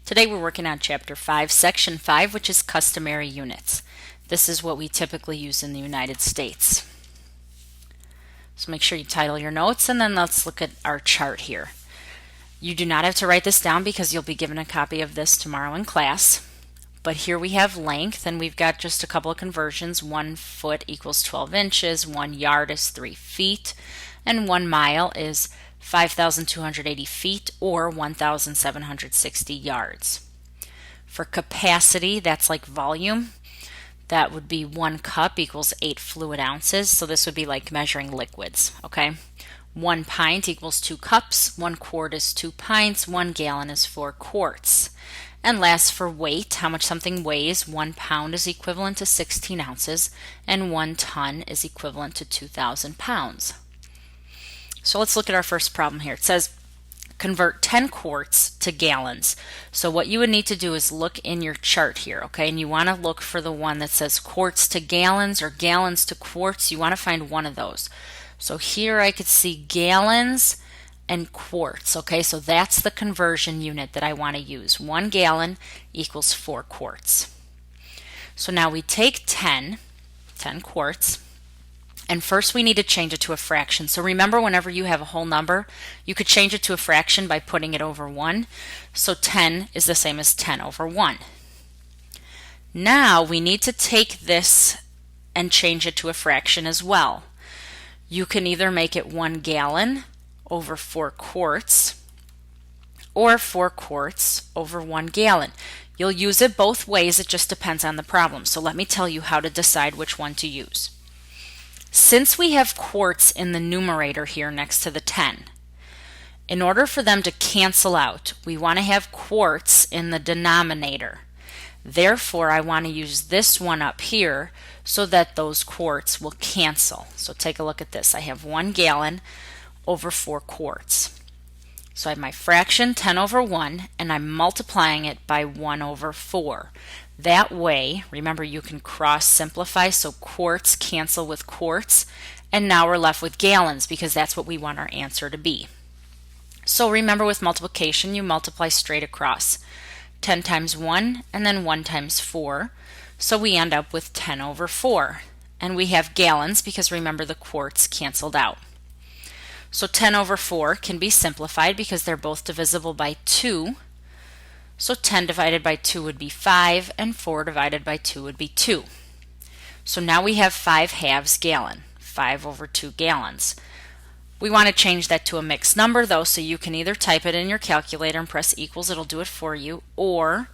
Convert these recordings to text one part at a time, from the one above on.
Today we're working on Chapter 5, Section 5, which is customary units. This is what we typically use in the United States. So make sure you title your notes, and then let's look at our chart here. You do not have to write this down because you'll be given a copy of this tomorrow in class. But here we have length, and we've got just a couple of conversions. 1 foot equals 12 inches, 1 yard is 3 feet, and 1 mile is 5,280 feet or 1,760 yards. For capacity, that's like volume. That would be 1 cup equals 8 fluid ounces. So this would be like measuring liquids, okay? 1 pint equals 2 cups, 1 quart is 2 pints, 1 gallon is 4 quarts. And last, for weight, how much something weighs, 1 pound is equivalent to 16 ounces, and 1 ton is equivalent to 2,000 pounds. So let's look at our first problem here. It says convert 10 quarts to gallons. So what you would need to do is look in your chart here, okay? And you want to look for the one that says quarts to gallons or gallons to quarts. You want to find one of those. So here I could see gallons and quarts, okay? So that's the conversion unit that I want to use. 1 gallon equals 4 quarts. So now we take 10 quarts, and first we need to change it to a fraction. So remember, whenever you have a whole number, you could change it to a fraction by putting it over 1. So 10 is the same as 10 over 1. Now we need to take this and change it to a fraction as well. You can either make it 1 gallon over 4 quarts or 4 quarts over 1 gallon. You'll use it both ways. It just depends on the problem. So let me tell you how to decide which one to use. Since we have quarts in the numerator here next to the 10, in order for them to cancel out, we want to have quarts in the denominator. Therefore, I want to use this one up here so that those quarts will cancel. So take a look at this. I have 1 gallon over 4 quarts. So I have my fraction 10 over 1, and I'm multiplying it by 1 over 4. That way, remember, you can cross simplify, so quarts cancel with quarts, and now we're left with gallons because that's what we want our answer to be. So remember, with multiplication, you multiply straight across. 10 times 1 and then 1 times 4. So we end up with 10 over 4. And we have gallons because remember, the quarts canceled out. So 10 over 4 can be simplified because they're both divisible by 2. So 10 divided by 2 would be 5, and 4 divided by 2 would be 2. So now we have 5 halves gallon, 5 over 2 gallons. We want to change that to a mixed number though, so you can either type it in your calculator and press equals, it'll do it for you, or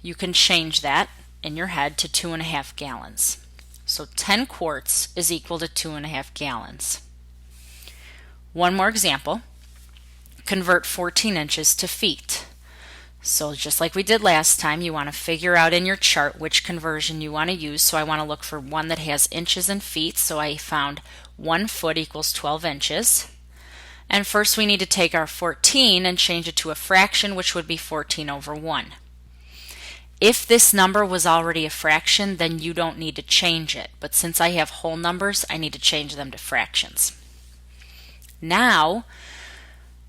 you can change that in your head to 2.5 gallons. So 10 quarts is equal to 2.5 gallons. One more example. Convert 14 inches to feet. So just like we did last time, you want to figure out in your chart which conversion you want to use. So I want to look for one that has inches and feet. So I found 1 foot equals 12 inches. And first we need to take our 14 and change it to a fraction, which would be 14 over 1. If this number was already a fraction, then you don't need to change it. But since I have whole numbers, I need to change them to fractions. Now,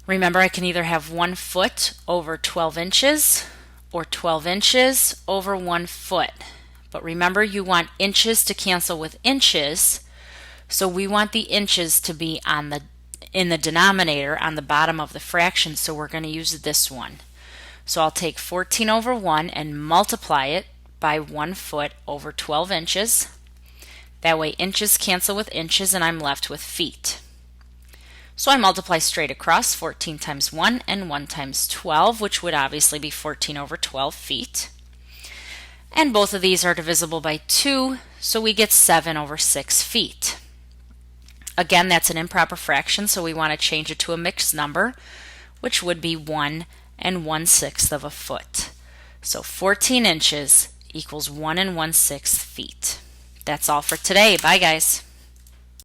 remember, I can either have 1 foot over 12 inches or 12 inches over 1 foot. But remember, you want inches to cancel with inches, so we want the inches to be in the denominator on the bottom of the fraction, so we're going to use this one. So I'll take 14 over 1 and multiply it by 1 foot over 12 inches. That way inches cancel with inches and I'm left with feet. So I multiply straight across, 14 times 1 and 1 times 12, which would obviously be 14 over 12 feet. And both of these are divisible by 2, so we get 7 over 6 feet. Again, that's an improper fraction, so we want to change it to a mixed number, which would be 1 and 1/6 of a foot. So 14 inches equals 1 and 1/6 feet. That's all for today. Bye, guys.